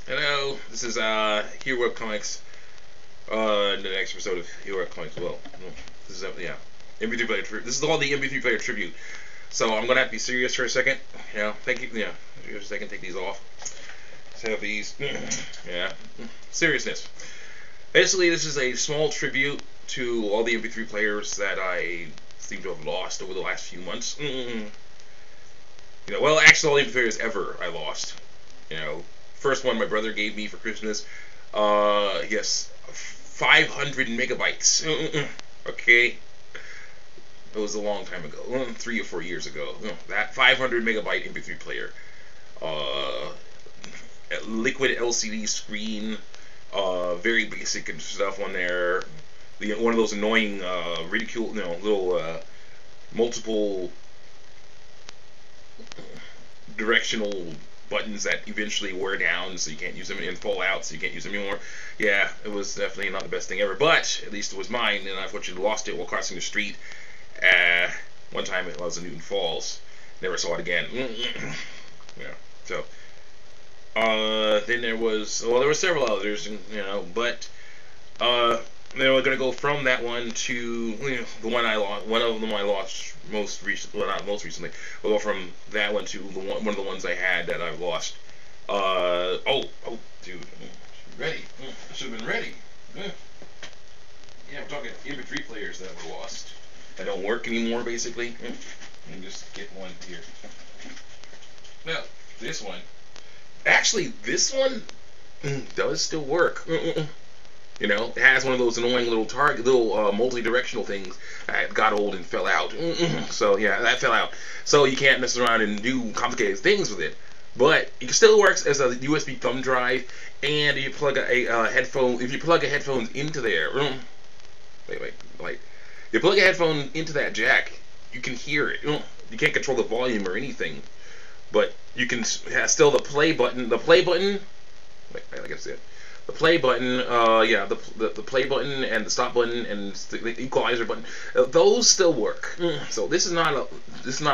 Hello, this is Hero Comics. The next episode of Hero Comics. Well, this is yeah, MP3 player. This is all the MP3 player tribute. So I'm gonna have to be serious for a second. Thank you. Just a second. Take these off. Let's have these. Yeah, seriousness. Basically, this is a small tribute to all the MP3 players that I seem to have lost over the last few months. Well, actually, all the MP3 players ever I lost. You know, first one my brother gave me for Christmas. Yes, 500 megabytes. Okay, it was a long time ago, 3 or 4 years ago. That 500 megabyte MP3 player, uh, liquid LCD screen, very basic and stuff on there. One of those annoying ridicule, little multiple directional buttons that eventually wear down, so you can't use them, and fall out, so you can't use them anymore. Yeah, it was definitely not the best thing ever, but at least it was mine, and I unfortunately lost it while crossing the street. One time it was in Newton Falls. Never saw it again. Yeah. So, then there were several others, but they were going to go from that one to the one I lost. One of them I lost most recently. Well, not most recently. We'll go from that one to one of the ones I had that I've lost. Dude, ready? I should have been ready. Yeah, I'm talking MP3 players that I've lost that don't work anymore, basically. Let me just get one here. Now, this one. Actually, this one does still work. It has one of those annoying little multi-directional things that got old and fell out. So yeah, that fell out. So you can't mess around and do complicated things with it. But it still works as a USB thumb drive, and you plug a headphone. If you plug a headphone into there, you plug a headphone into that jack, you can hear it. You can't control the volume or anything, but you can still the play button. The play button. I guess it. The play button, the play button and the stop button and the equalizer button, those still work. So this is not a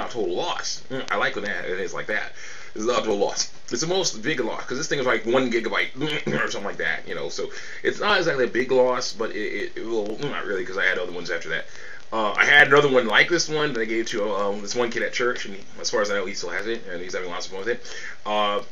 total loss. I like when it is like that. It's not a total loss. It's the most big loss because this thing is like 1 gigabyte or something like that. So it's not exactly a big loss, but it will not really, because I had other ones after that. I had another one like this one that I gave to this one kid at church, and as far as I know, he still has it, and he's having lots of fun with it.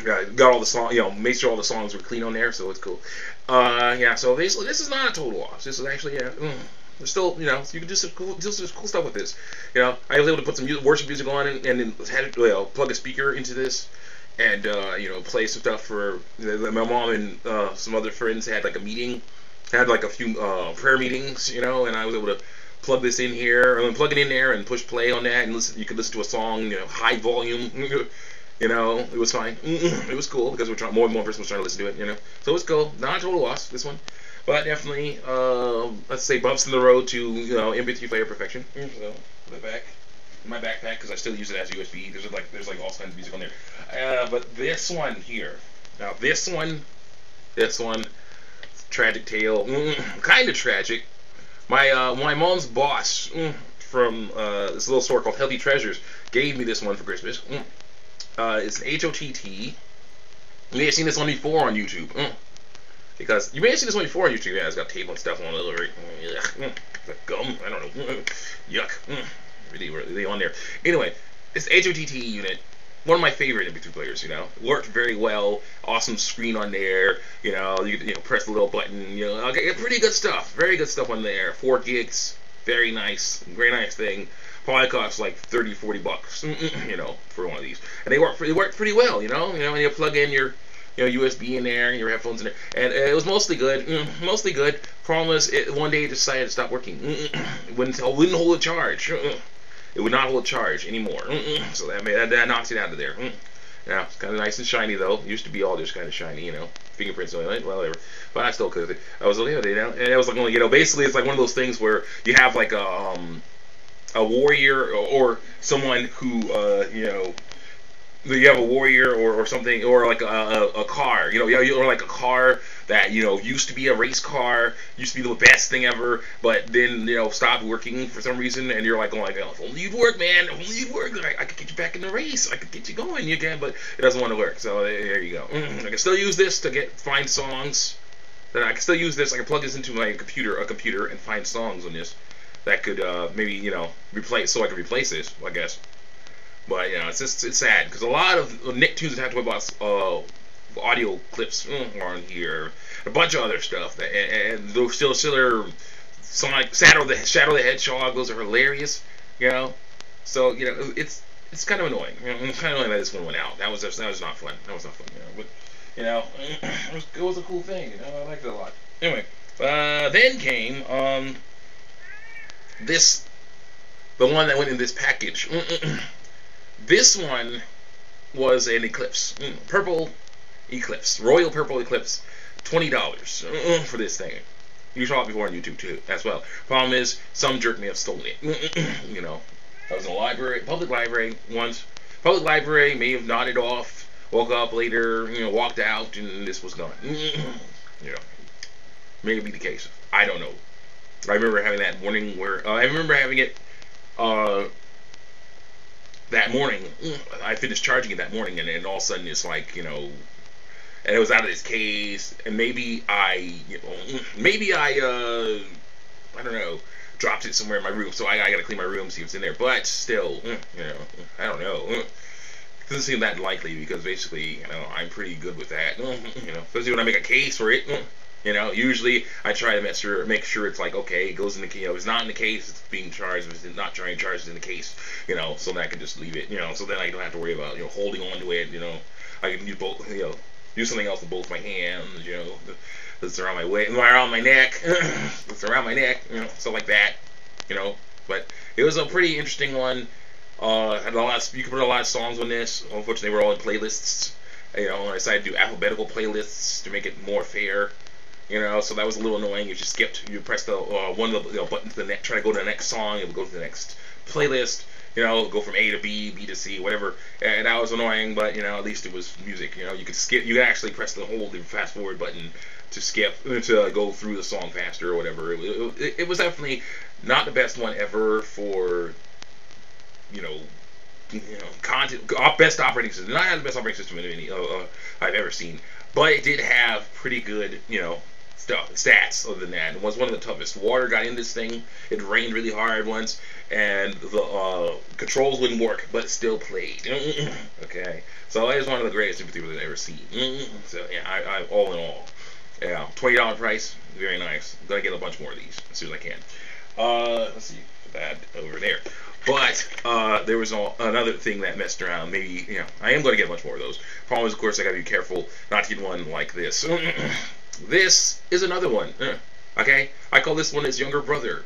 Got all the songs, made sure all the songs were clean on there, so it's cool. So basically, this is not a total loss. This is actually, there's still, you can do some cool stuff with this. I was able to put some worship music on and then had plug a speaker into this, and play some stuff for my mom and some other friends had like a meeting, had like a few prayer meetings, and I was able to plug this in here, and plug it in there, and push play on that, and listen. You could listen to a song, high volume. It was fine. It was cool because more and more person was trying to listen to it. So it was cool. Not a total loss, this one, but definitely, let's say, bumps in the road to MP3 player perfection. So the back, my backpack, because I still use it as USB. There's like all kinds of music on there. But this one here, now this one, tragic tale, kind of tragic. My mom's boss from this little store called Healthy Treasures gave me this one for Christmas. It's an HOTT. You may have seen this one before on YouTube. Because you may have seen this one before on YouTube. Yeah, it's got tape and stuff on it. Gum. I don't know. Yuck. Really on there. Anyway, this HOTT unit, one of my favorite MP3 players. Worked very well. Awesome screen on there. You press the little button. Okay, pretty good stuff. Very good stuff on there. 4 gigs. Very nice. Very nice thing. Probably costs like $30-40, for one of these, and they work pretty well, and you plug in your, USB in there and your headphones in there, and it was mostly good, Problem is, one day it decided to stop working. It wouldn't hold a charge. It would not hold a charge anymore. So that knocks it out of there. Yeah, it's kind of nice and shiny though. It used to be all just kind of shiny, fingerprints on it, whatever. But I still could. I was looking at it, and it was like, basically it's like one of those things where you have like a warrior or someone who you have a warrior or something, or like a car, or like a car that used to be a race car, used to be the best thing ever, but then stopped working for some reason, and you're like, oh my god, if only you'd work, man, if only you'd work, I could get you back in the race, I could get you going again, but it doesn't want to work. So there you go. I can still use this to find songs. That I can still use this. I can plug this into my computer, and find songs on this that could maybe replace, so I can replace this, I guess. But it's sad because a lot of Nicktoons that have to about audio clips are on here, a bunch of other stuff that, and those still are some like Shadow the Hedgehog. Those are hilarious, So it's kind of annoying. It's kind of annoying that this one went out. That was not fun. That was not fun. But it was a cool thing. I liked it a lot. Anyway, then came the one that went in this package. This one was an Eclipse, purple Eclipse, royal purple Eclipse, $20 for this thing. You saw it before on YouTube too, as well. Problem is, some jerk may have stolen it. I was in a library, public library once. Public library may have nodded off, woke up later, walked out, and this was gone. May be the case. I don't know. I remember having that morning where I remember having it. That morning, I finished charging it that morning, and then all of a sudden it's like, and it was out of its case, and maybe I don't know, dropped it somewhere in my room, so I gotta clean my room, see what's in there, but still, I don't know, doesn't seem that likely, because basically, I'm pretty good with that, especially when I make a case for it, usually I try to make sure it's like, okay, it goes in the case. If it's not in the case, it's being charged. If it's not trying to charge, it's in the case. So then I can just leave it. So then I don't have to worry about holding on to it. I can use both. Do something else with both my hands. That's around my around my neck. That's around my neck. Stuff like that. But it was a pretty interesting one. Had a lot. You can put a lot of songs on this. Unfortunately, they were all in playlists. I decided to do alphabetical playlists to make it more fair. So that was a little annoying. If you skipped, you press the one of the buttons to the next, try to go to the next song, it would go to the next playlist. Go from A to B, B to C, whatever. And that was annoying, but at least it was music. You could skip. You could actually press the fast forward button to skip to go through the song faster or whatever. It was definitely not the best one ever for content. Best operating system. Not the best operating system in any I've ever seen, but it did have pretty good stats. Other than that, it was one of the toughest. Water got in this thing. It rained really hard once, and the controls wouldn't work, but it still played. Okay, so it was one of the greatest Mp3 I've ever seen. So yeah, I all in all, yeah, $20 price, very nice. I'm gonna get a bunch more of these as soon as I can. Let's see, put that over there. But there was another thing that messed around. Maybe I am going to get a bunch more of those. Problem is, of course, I got to be careful not to get one like this. This is another one. Okay, I call this one its younger brother,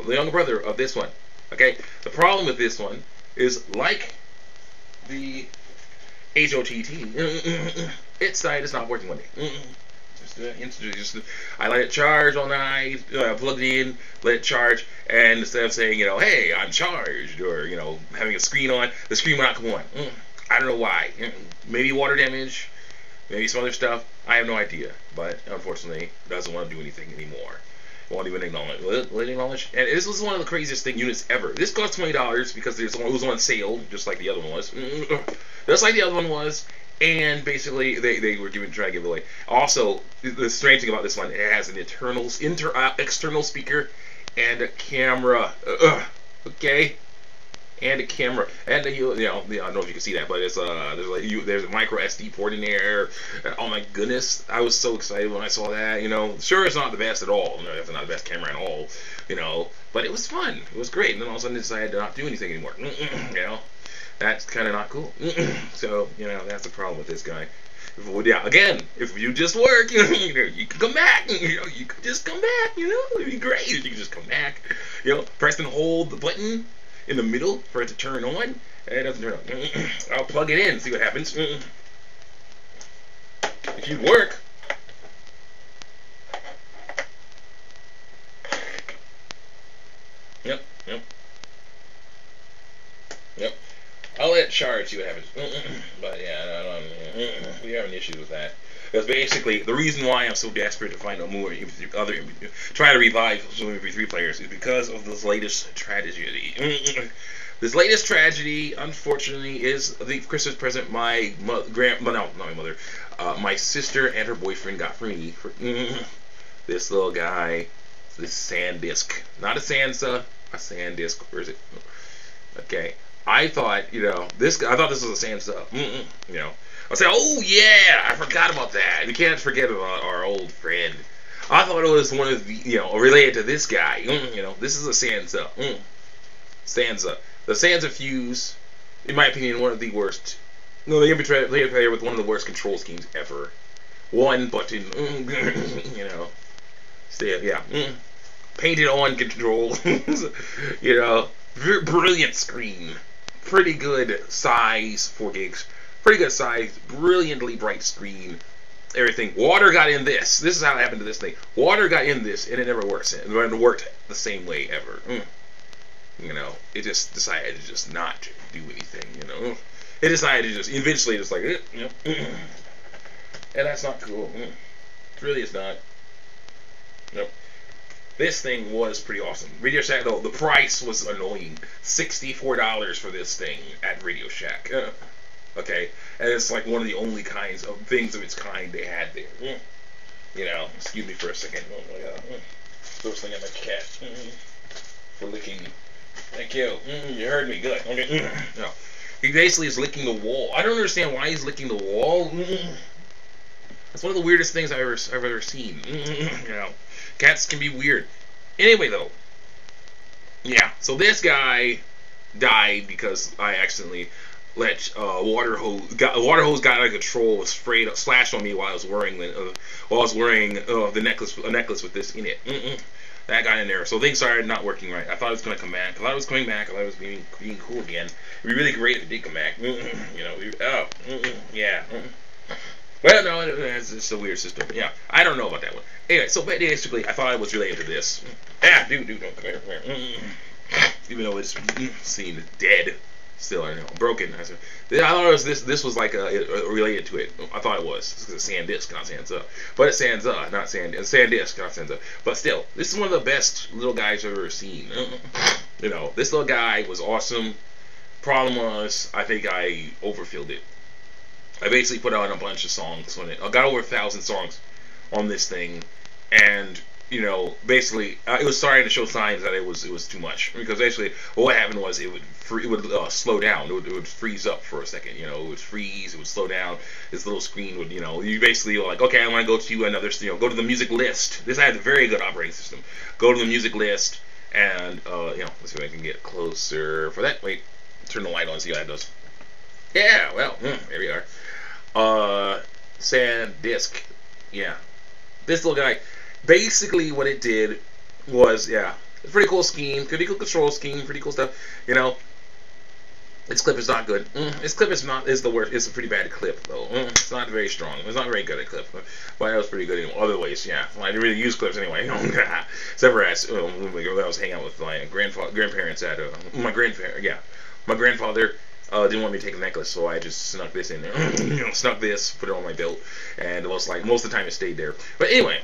the younger brother of this one. Okay, the problem with this one is like the HOTT. Its side is not working one day. I let it charge all night, plugged it in, let it charge, and instead of saying, hey, I'm charged, or, having a screen on, the screen will not come on. I don't know why. Maybe water damage, maybe some other stuff. I have no idea, but unfortunately, it doesn't want to do anything anymore. It won't even acknowledge. Will it acknowledge? And this was one of the craziest units ever. This cost $20 because it was on sale, just like the other one was. Just like the other one was. And basically, they were trying to give it away. Also, the strange thing about this one, it has an external speaker and a camera. Okay, and a camera. And I don't know if you can see that, but it's there's a micro SD port in there. Oh my goodness, I was so excited when I saw that. Sure, it's not the best at all. It's not the best camera at all. But it was fun. It was great. And then all of a sudden, it decided to not do anything anymore. That's kind of not cool. So, that's the problem with this guy. Again, if you just work, you can come back. You can just come back. It'd be great if you could just come back. Press and hold the button in the middle for it to turn on. And it doesn't turn on. I'll plug it in and see what happens. If you work. Yep. I'll let it chart, see what happens. But yeah, we're having issues with that. Because basically, the reason why I'm so desperate to find out more other try to revive some MP3 players is because of this latest tragedy. This latest tragedy, unfortunately, is the Christmas present my my sister and her boyfriend got for me. This little guy, this SanDisk, not a Sansa, a SanDisk. Where is it? Okay, I thought I thought this was a Sansa. I said, oh yeah, I forgot about that. We can't forget about our old friend. I thought it was one of the related to this guy. This is a Sansa. Sansa. The Sansa Fuse, in my opinion, one of the worst. No, the Mp3 player with one of the worst control schemes ever. One button, still, yeah, painted on control, brilliant screen, pretty good size, 4 gigs, pretty good size, brilliantly bright screen, everything. Water got in this. This is how it happened to this thing. Water got in this, and it never works. It worked the same way ever. It just decided to just not do anything. It decided to just eventually just like and that's not cool. It really is not. Nope. This thing was pretty awesome. Radio Shack, though, the price was annoying. $64 for this thing at Radio Shack. Okay, and it's like one of the only kinds of things of its kind they had there. Excuse me for a second. Oh my god. First thing at my cat for licking. Thank you. You heard me. Good. Okay. No. He basically is licking the wall. I don't understand why he's licking the wall. That's one of the weirdest things I've ever seen. Cats can be weird. Anyway, though. Yeah. So this guy died because I accidentally let water hose got out of control. Was slashed on me while I was wearing the necklace with this in it. That got in there, so things started not working right. I thought it was going to come back. I thought it was coming back. I thought it was being cool again. It'd be really great if it did come back. Yeah. Well, no, it's just a weird system. Yeah, I don't know about that one. Anyway, so basically, I thought it was related to this. Dude, don't come here. Even though it's seen dead, still, I know, broken. I thought it was this was like related to it. I thought it was. It's SanDisk, not Sansa. But it's Sansa, not SanDisk. SanDisk, not Sansa. But still, this is one of the best little guys I've ever seen. This little guy was awesome. Problem was, I think I overfilled it. I basically put out a bunch of songs on it. I got over 1,000 songs on this thing, and basically, it was starting to show signs that it was too much. Because basically, what happened was it would slow down. It would freeze up for a second. It would freeze. It would slow down. This little screen would, you basically were like, okay, I want to go to another, go to the music list. This had a very good operating system. Go to the music list, and let's see if I can get closer for that. Wait, turn the light on, see how that does. Yeah, well, there we are. SanDisk. Yeah, this little guy. Basically, what it did was, it's a pretty cool scheme, pretty cool control scheme, pretty cool stuff. Its clip is not good. Its clip is the worst. It's a pretty bad clip, though. It's not very strong. It's not very good at clip, but it was pretty good in other ways. Yeah, I didn't really use clips anyway. Except for when I was hanging out with my grandparents at my grandfather. Yeah, my grandfather. Didn't want me to take a necklace, so I just snuck this in there. Snuck this, put it on my belt, and it was like most of the time it stayed there. But anyway.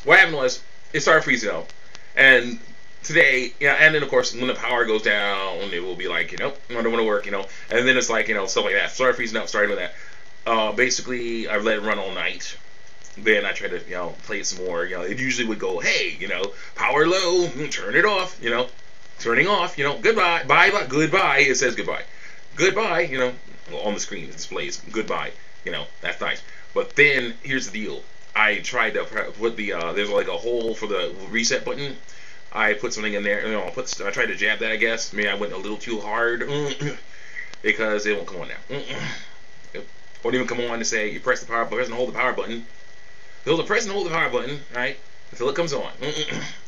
What happened was, it started freezing out, and today, and then of course, when the power goes down, it will be like, I don't want to work, and then it's like, stuff like that. Started freezing out, started with that. Basically, I've let it run all night. Then I tried to, play it some more. It usually would go, hey, power low, turn it off, turning off, goodbye, bye, goodbye. It says goodbye, goodbye, on the screen it displays goodbye, that's nice. But then here's the deal. I tried to put there's like a hole for the reset button. I put something in there. I tried to jab that. I guess maybe I went a little too hard because it won't come on now. It won't even come on to say you press the power, press and hold the power button. You'll press and hold the power button, right, until it comes on.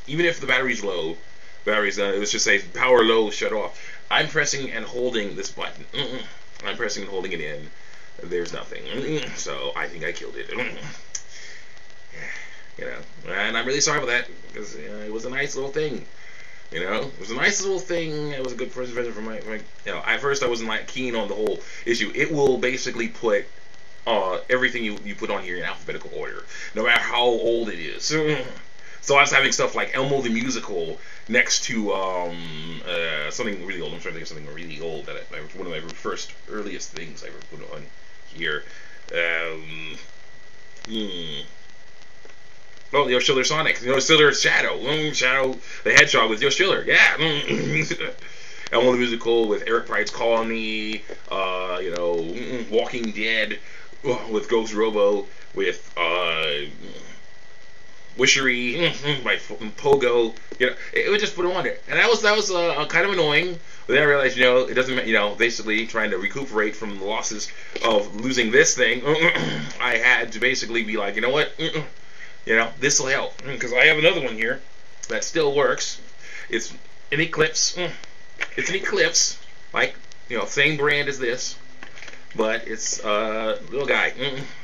Even if the battery's low, it was just say power low, shut off. I'm pressing and holding this button. I'm pressing and holding it in. There's nothing. So I think I killed it. And I'm really sorry for that because it was a nice little thing. You know, it was a nice little thing. It was a good present for my you know. At first, I wasn't like keen on the whole issue. It will basically put everything you put on here in alphabetical order, no matter how old it is. So I was having stuff like Elmo the Musical next to something really old. I'm trying to think of something really old that one of my first earliest things I ever put on here. Oh, Yo Schiller Sonic. Yo Schiller Shadow. Shadow the Hedgehog with Yo Schiller. Yeah. Elmo the Musical with Eric Pride's Colony. You know, Walking Dead with Ghost Robo, with Wishery by Pogo. You know, it would just put on it, and that was kind of annoying. But then I realized, you know, it doesn't. You know, basically trying to recuperate from the losses of losing this thing, I had to basically be like, you know what, you know, this will help, because I have another one here that still works. It's an Eclipse. It's an Eclipse, like, you know, same brand as this, but it's little guy.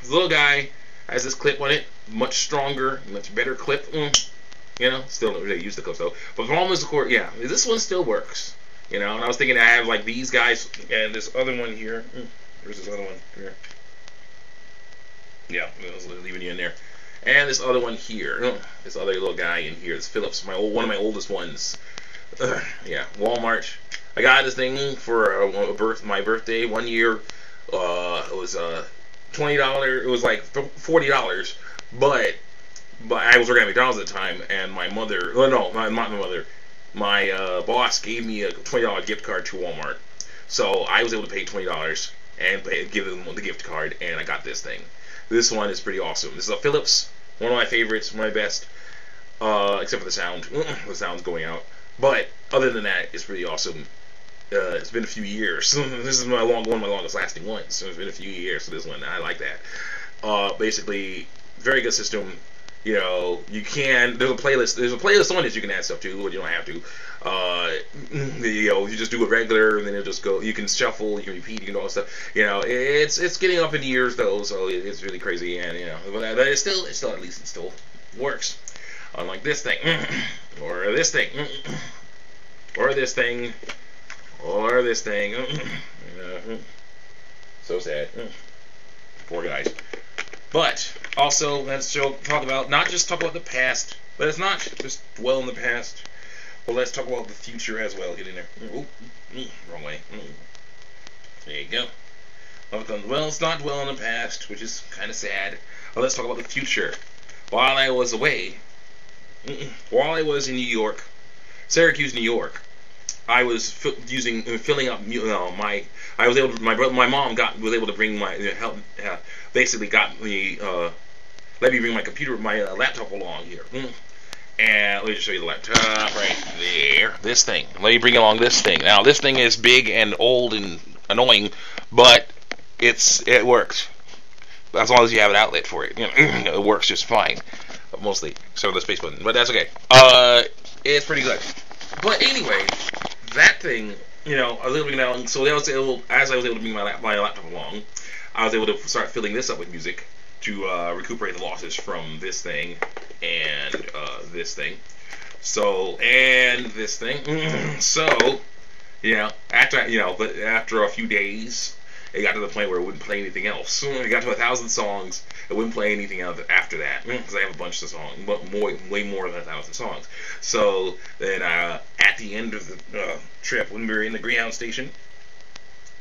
This little guy has this clip on it, much stronger, much better clip. You know, still don't really use the clips though. But the problem is, of course, yeah, this one still works. You know, and I was thinking I have like these guys and this other one here. Where's this other one? Here. Yeah, I was leaving you in there. And this other one here. This other little guy in here. This Philips, one of my oldest ones. Yeah, Walmart. I got this thing for my birthday 1 year. It was $20. It was like $40, but I was working at McDonald's at the time, and my mother. Oh no, not my mother. My boss gave me a $20 gift card to Walmart, so I was able to pay $20 and give them the gift card, and I got this thing. This one is pretty awesome. This is a Philips, one of my favorites, one of my best, except for the sound. The sound's going out, but other than that, it's pretty awesome. It's been a few years. This is one of my longest lasting ones. So it's been a few years. So this one, I like that. Basically, very good system. You know, you can. There's a playlist on it you can add stuff to, but you don't have to. You know, you just do it regular, and then it'll just go. You can shuffle, you can repeat, you can do all that stuff. You know, it's getting up in years though, so it's really crazy, and you know, but it still at least it still works. Unlike this thing, or this thing, or this thing. Or this thing. So sad. Poor guys. But also, let's talk about, not just talk about the past. Let's not just dwell in the past. But let's talk about the future as well. Get in there. Wrong way. There you go. Well, let's not dwell in the past, which is kind of sad. But let's talk about the future. While I was away, while I was in New York, Syracuse, New York, I was filling up. I was able to. My mom was able to bring my help. Basically, got me. Let me bring my laptop along here. And let me just show you the laptop right there. This thing. Let me bring along this thing. Now, this thing is big and old and annoying, but it works. As long as you have an outlet for it, you know, it works just fine. Mostly, except for the space button, but that's okay. It's pretty good. But anyway, that thing, you know, I was able to bring that along. So as I was able to bring my laptop along, I was able to start filling this up with music to recuperate the losses from this thing and this thing. So, and this thing. So, you know, but after a few days, it got to the point where it wouldn't play anything else. It got to 1,000 songs. It wouldn't play anything else after that, because I have a bunch of songs, way more than 1,000 songs. So then, at the end of the trip, when we were in the Greyhound station,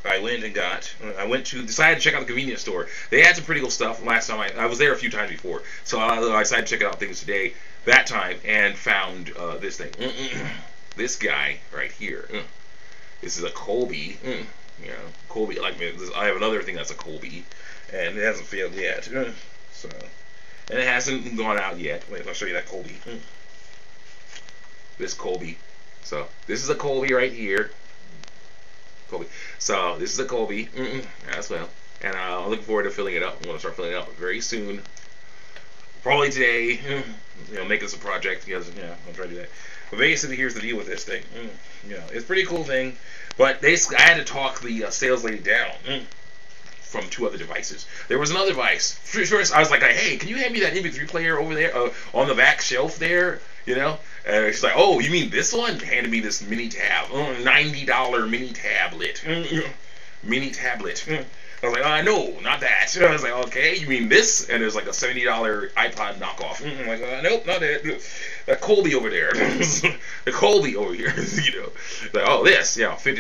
I decided to check out the convenience store. They had some pretty cool stuff last time. I was there a few times before, so I decided to check out things today, that time, and found this thing. This guy right here. This is a Colby. You know, Colby. I have another thing that's a Colby, and it hasn't failed yet. So, and it hasn't gone out yet. Wait, I'll show you that Colby. This Colby. So this is a Colby right here. Colby. So this is a Colby as well, and I'm looking forward to filling it up. I'm going to start filling it up very soon. Probably today. You know, make this a project because I'll try to do that. But basically, here's the deal with this thing. You know, it's a pretty cool thing. But basically, I had to talk the sales lady down from 2 other devices. There was another device. First, I was like, hey, can you hand me that Mp3 player over there on the back shelf there? you know. And she's like, oh, you mean this one? Handed me this mini tab, $90 mini tablet, mini tablet. I was like, no, not that. I was like, okay, you mean this? And there's like a $70 iPod knockoff. I'm like, nope, not that. That Colby over there. The Colby over here. You know, like, oh, this, yeah, $50.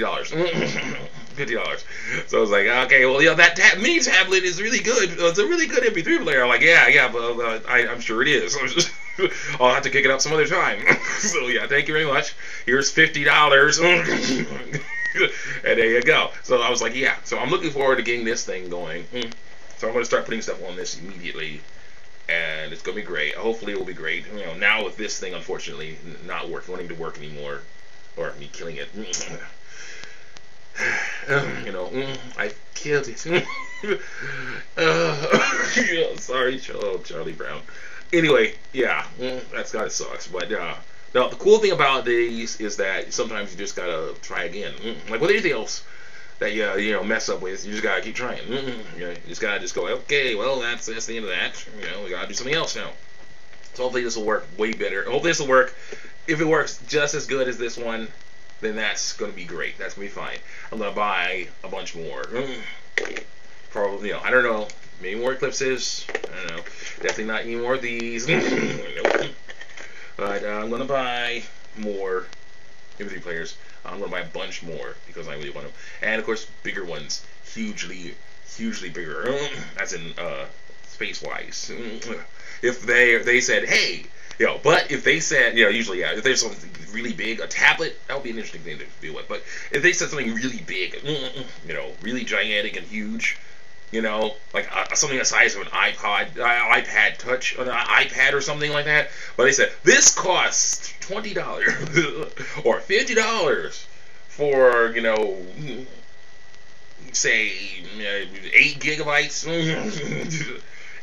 $50. So I was like, okay, well, yeah, that mini tablet is really good. It's a really good MP3 player. I'm like, yeah, but I'm sure it is. I'll have to kick it up some other time. So yeah, thank you very much. Here's $50. And there you go. So I was like, yeah. So I'm looking forward to getting this thing going. So I'm going to start putting stuff on this immediately, and it's going to be great. Hopefully it will be great. You know, now with this thing, unfortunately, not wanting to work anymore, or me killing it. You know, I killed it. Yeah, sorry, Charlie Brown. Anyway, yeah, that's gotta sucks. But now the cool thing about these is that sometimes you just gotta try again. Like with anything else that you know mess up with, you just gotta keep trying. You know, you just gotta go. Okay, well that's the end of that. You know, we gotta do something else now. So hopefully this will work way better. Hopefully this will work. If it works just as good as this one, then that's gonna be great. That's gonna be fine. I'm gonna buy a bunch more. Probably, you know, I don't know. Maybe more Eclipses. I don't know. Definitely not any more of these. Nope. But I'm gonna buy more MP3 players. I'm gonna buy a bunch more because I really want them. And of course, bigger ones, hugely bigger. As in space-wise. If they said, hey, you know, but if they said, you know, usually, yeah, if there's something really big, a tablet, that would be an interesting thing to deal with. But if they said something really big, you know, really gigantic and huge, you know, like something the size of an iPad Touch, an iPad or something like that. But they said, this costs $20 or $50 for, you know, say 8 gigabytes.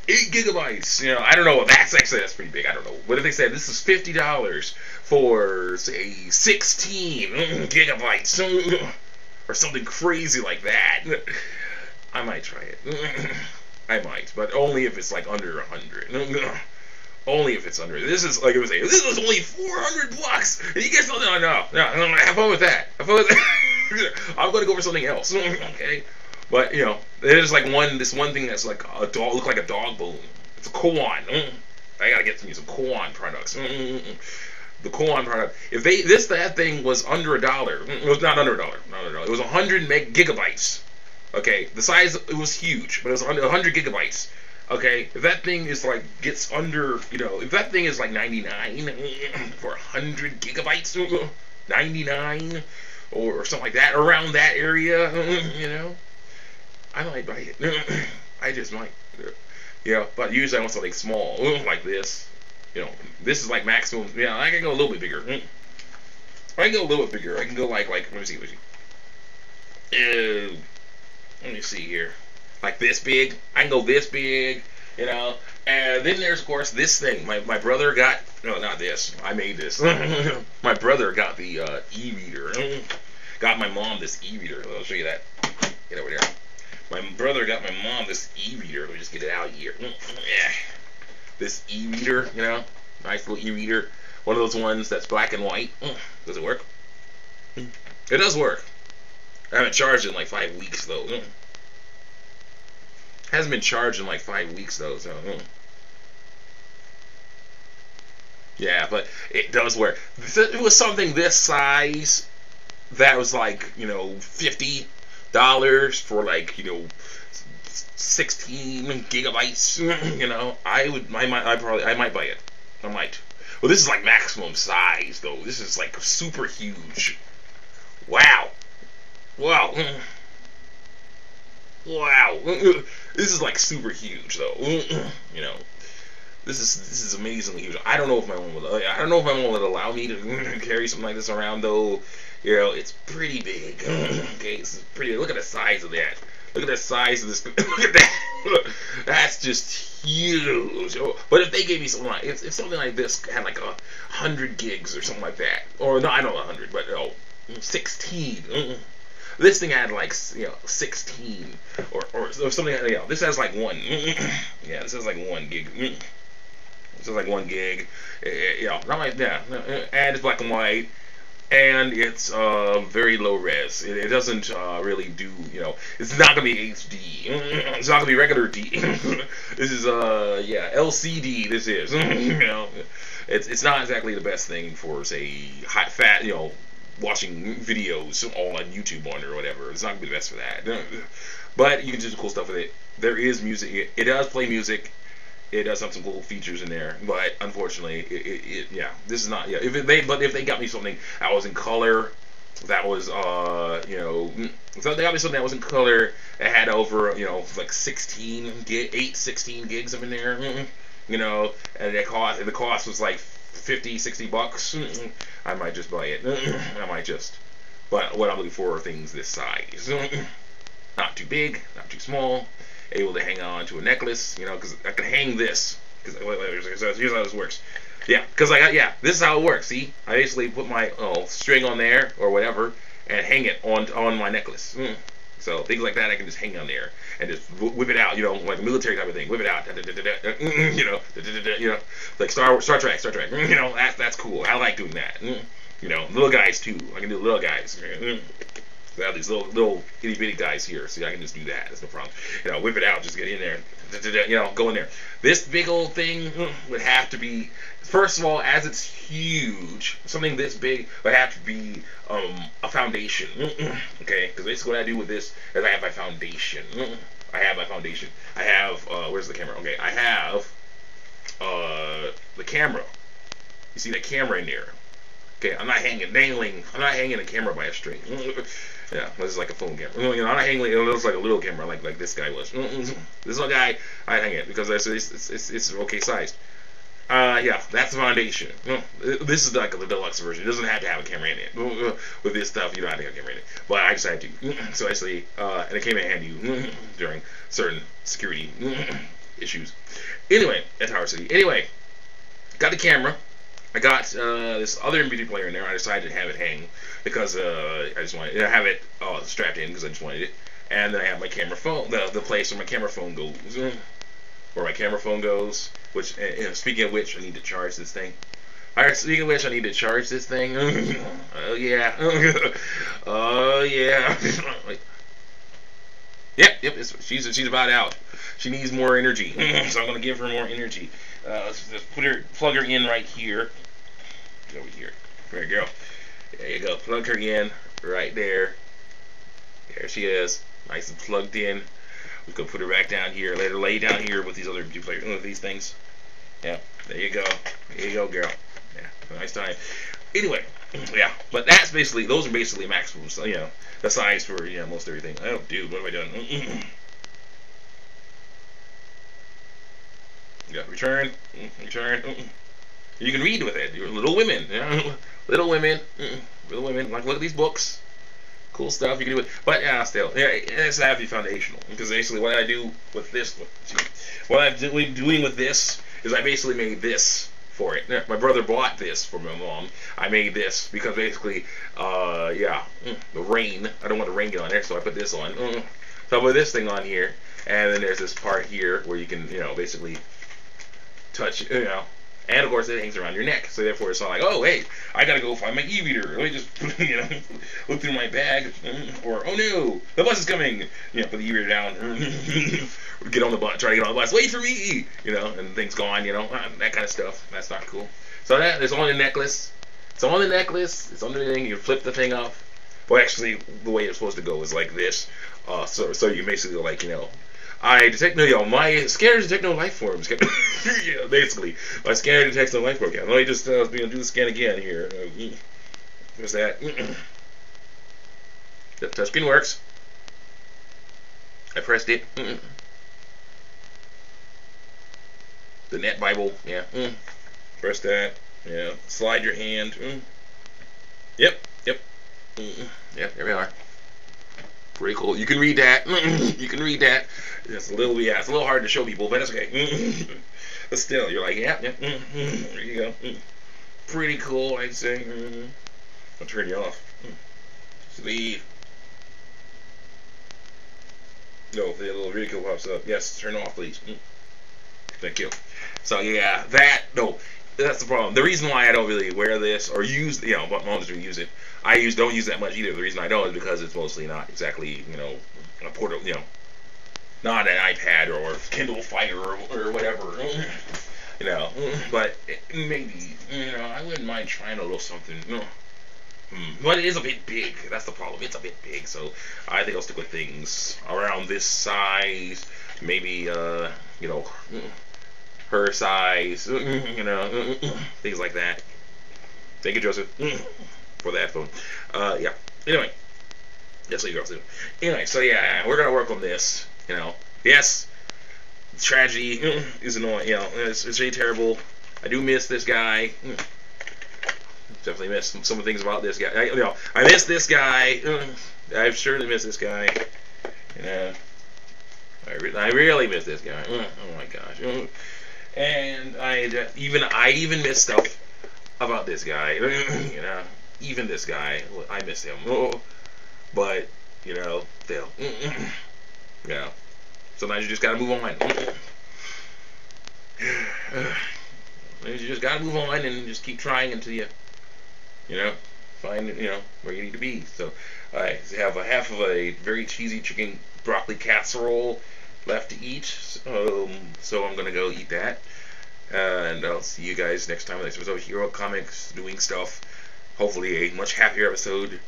8 gigabytes, you know, I don't know. That's pretty big. I don't know. What if they said this is $50 for, say, 16 gigabytes or something crazy like that? I might try it. I might, but only if it's like under 100. Only if it's under. This is like I was saying. This is only $400, and you get something. No. Have fun with that. Have fun with that. I'm gonna go for something else. Okay. But you know, there's like this one thing that's like a dog, look like a dog bone. It's a koan. I gotta get me some koan products. The koan product. If that thing was under $1, it was not under $1. It was 100 gigabytes. Okay, the size, it was huge, but it was under 100 gigabytes. Okay, if that thing is like gets under, you know, if that thing is like 99 for 100 gigabytes, 99 or something like that, around that area, you know. I might buy it. I just might. Yeah, but usually I want something small, like this. You know, this is like maximum. Yeah, I can go a little bit bigger. I can go a little bit bigger. I can go like let me see. Let me see here. Like this big. I can go this big. You know. And then there's of course this thing. My brother got. No, not this. I made this. My brother got the e-reader. Got my mom this e-reader. I'll show you that. Get over there. My brother got my mom this e-reader. Let me just get it out here. Yeah. This e-reader, you know, nice little e-reader. One of those ones that's black and white. Does it work? It does work. I haven't charged it in like 5 weeks though. Hasn't been charged in like 5 weeks though. So yeah, but it does work. If it was something this size that was like, you know, $50 for like, you know, 16 gigabytes, you know, I might buy it. I might. Well, this is like maximum size though. This is like super huge. Wow. This is like super huge though. You know, this is amazingly huge. I don't know if my mom would allow me to carry something like this around though. You know, it's pretty big. Okay, it's pretty. Look at the size of that. Look at the size of this. Look at that. That's just huge. But if they gave me something like, if something like this had like 100 gigs or something like that, or no, I don't know 100, but 16. This thing had like 16 or something. Yeah, this has like 1. Yeah, this has like 1 gig. It's just like 1 gig. You know, not like yeah, and it's black and white. And it's very low res. It doesn't really do, you know, it's not gonna be HD. It's not gonna be regular D. This is yeah, LCD. This is, you know, it's not exactly the best thing for say high fat, you know, watching videos all on YouTube on or whatever. It's not gonna be the best for that. But you can do some cool stuff with it. There is music. It does play music. It does have some cool features in there, but unfortunately, yeah, this is not. Yeah, if they got me something that was in color, that was you know, so they got me something that was in color that had over, you know, like 16 gigs up in there, you know, and the cost was like 50, 60 bucks. I might just buy it. I might just. But what I'm looking for are things this size, not too big, not too small. Able to hang on to a necklace, you know, because I can hang this. Because here's how this works. Yeah, because yeah, this is how it works. See, I basically put my string on there or whatever and hang it on my necklace. So things like that I can just hang on there and just whip it out, you know, like a military type of thing. Whip it out, you know, like Star Trek, you know, that's cool. I like doing that. You know, little guys too. I can do little guys. I have these little itty bitty guys here, so I can just do that. That's no problem. You know, whip it out, just get in there, you know, go in there. This big old thing would have to be, first of all, as it's huge, something this big would have to be a foundation. Okay, because basically what I do with this is I have my foundation. I have my foundation. I have where's the camera? Okay, I have the camera. You see that camera in there? Okay, I'm not hanging a camera by a string. Yeah, this is like a phone camera. You know, I'm not hanging. It looks like a little camera, like this guy was. This little guy, I hang it because it's okay sized. Yeah, that's the foundation. This is like the deluxe version. It doesn't have to have a camera in it. With this stuff, you don't have to have a camera in it. But I decided to. So actually, and it came in handy during certain security issues. Anyway, that's Howard City. Anyway, got the camera. I got this other Mp3 player in there. I decided to have it hang because I just wanted to have it strapped in because I just wanted it. And then I have my camera phone, the place where my camera phone goes, Which, speaking of which, I need to charge this thing. Alright, speaking of which, I need to charge this thing. Oh yeah, oh yeah. Yep. She's about out. She needs more energy, so I'm gonna give her more energy. Let's just plug her in right here. Over here. There you go. There you go. Plug her in right there. There she is. Nice and plugged in. We can put her back down here. Let her lay down here with these other these things. Yeah. There you go. There you go, girl. Yeah. Nice time. Anyway. Yeah. But those are basically maximums. You know, the size for most everything. Oh, dude, what have I done? Yeah, return. You can read with it. You're Little Women. Yeah. Little Women. Like, look at these books. Cool stuff. You can do it. But yeah, still, yeah, it's have to be foundational. Because basically, what I do with this, what I'm doing with this is I basically made this for it. My brother bought this for my mom. I made this because basically, yeah, the rain. I don't want the rain to get on there, so I put this on. So I put this thing on here, and then there's this part here where you can, basically touch, and of course it hangs around your neck, so therefore it's not like, oh hey, I gotta go find my e-reader, let me just look through my bag, or oh no, the bus is coming, put the e-reader down, get on the bus, try to get on the bus, wait for me, and things gone, that kind of stuff. That's not cool. So it's on the necklace, it's on the thing. You flip the thing up. Well, actually, the way it's supposed to go is like this. So you basically like, I detect my scanner detects no life forms. Yeah, basically, my scanner detects no life form. Let me just do the scan again here. There's that. The touchscreen works. I pressed it. The Net Bible. Yeah. Press that. Yeah. Slide your hand. Yep. Yep. There we are. Pretty cool. You can read that. You can read that. It's a little hard to show people, but that's okay. But still, you're like, yeah. There you go. Pretty cool, I'd say. I'll turn you off. Sleep. No, the little vehicle pops up. Yes, turn off, please. Thank you. So yeah, that's the problem. The reason why I don't really wear this or use, but moms do use it. Don't use that much either. The reason I don't is because it's mostly not exactly, a portable, not an iPad or Kindle Fire or whatever. But maybe, I wouldn't mind trying a little something. But it is a bit big. That's the problem. It's a bit big. So I think I'll stick with things around this size. Maybe, her size. Things like that. Thank you, Joseph, for that phone. Yeah. Anyway. That's what you girls do. Anyway, so yeah, we're gonna work on this. Yes, tragedy is annoying. It's really terrible. I do miss this guy. Definitely miss some of the things about this guy. I miss this guy. I surely miss this guy. I really miss this guy. Oh my gosh. And I even miss stuff about this guy. Even this guy, I miss him. But still, sometimes you just gotta move on. You just gotta move on and just keep trying until you find where you need to be. So I have a half of a very cheesy chicken broccoli casserole left to eat. So I'm gonna go eat that, and I'll see you guys next time. Next episode of Hero Comics doing stuff. Hopefully a much happier episode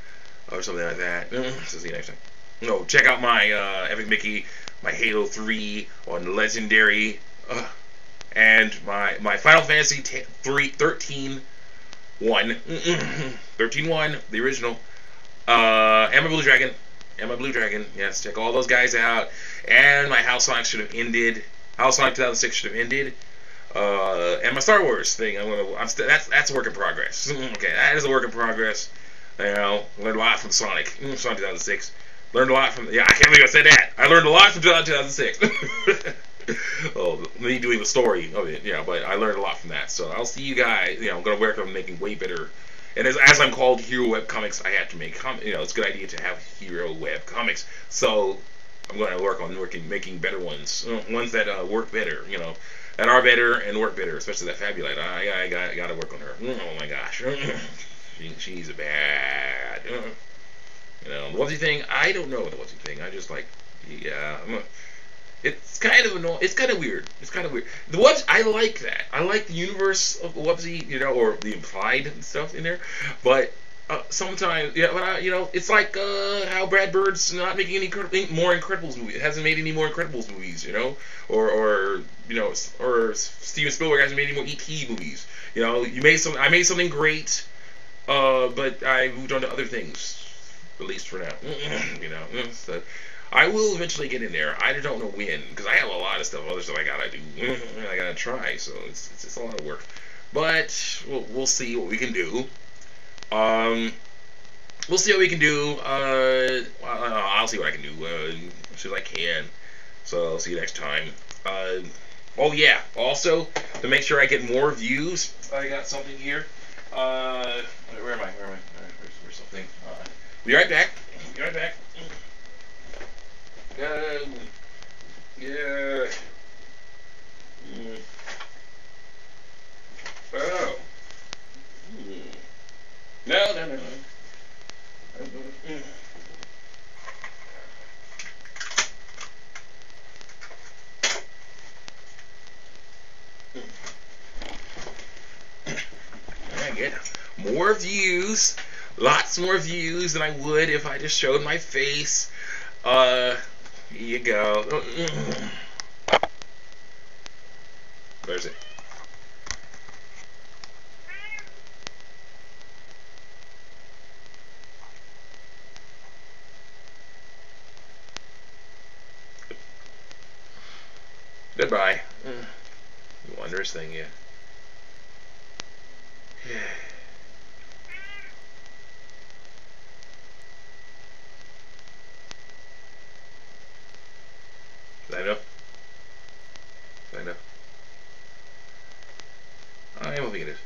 or something like that. So see you next time. No, check out my Epic Mickey, my Halo 3 on Legendary, and my Final Fantasy 13 1, 13-1, the original, and my Blue Dragon, yes, check all those guys out, and my House Sonic should have ended, House Sonic 2006 should have ended, and my Star Wars thing, that's a work in progress. Okay, that is a work in progress. Learned a lot from Sonic 2006. Learned a lot from, I can't believe I said that. I learned a lot from 2006. Oh, me doing the story of it, but I learned a lot from that. So I'll see you guys. I'm going to work on making way better. And as I'm called Hero Web Comics, I have to make, it's a good idea to have Hero Web Comics. So I'm going to work on making better ones. Ones that work better, that are better and work better, especially that Fabulite. I got to work on her. Oh my gosh. She's a bad. The onesie thing, I don't know the onesie thing. I just it's kind of annoying. It's kind of weird. The ones I like that. I like the universe of Wubsy, or the implied stuff in there. But sometimes, it's like how Brad Bird's not making any more Incredibles movies. It hasn't made any more Incredibles movies, or Steven Spielberg hasn't made any more E.T. movies. I made something great, but I moved on to other things. At least for now, So I will eventually get in there. I don't know when, because I have a lot of other stuff I gotta do. I gotta try, so it's a lot of work. But we'll see what we can do. We'll see what we can do. I'll see what I can do as soon as I can. So I'll see you next time. Oh yeah. Also, to make sure I get more views, I got something here. Where am I? Where's something? Be right back. Yeah. Oh. No. I get more views. Lots more views than I would if I just showed my face. Here you go. Where's it? Goodbye. Wondrous thing, yeah. I know. I am hoping it is.